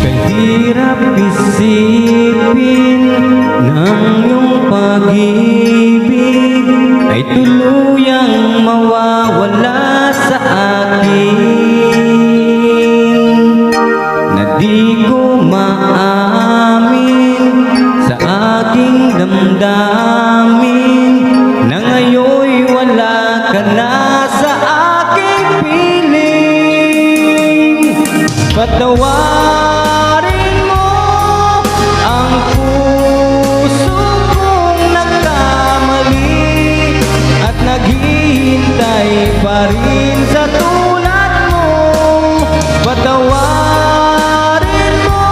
Kahirap isipin ng iyong pag-ibig ay tuluyang mawawala sa akin, na di ko maamin sa aking damdamin na ngayon'y wala ka na sa aking piling. Patawarin mo ang puso kong nagkamali at naghihintay pa rin sa tulad mo. Patawarin mo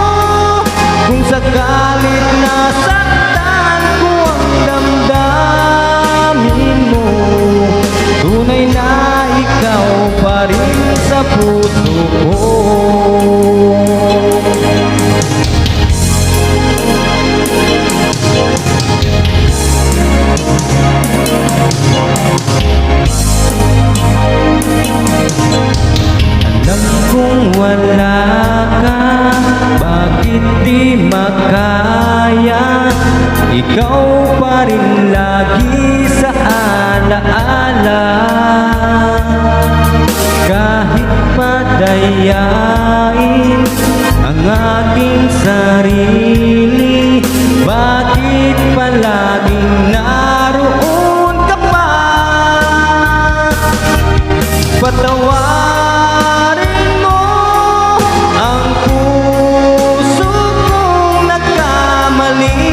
kung sakalit nasaktan ko ang damdamin mo. Tunay na ikaw pa rin sa puso ko. Alam kong wala ka, bakit di makaya? Ikaw pa rin lagi sa alaala. Kahit padayain ang aking sarili, bakit palaging naroon ka pa? Patawarin mo ang puso kong nagkamali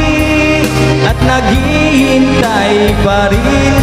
at naghihintay pa rin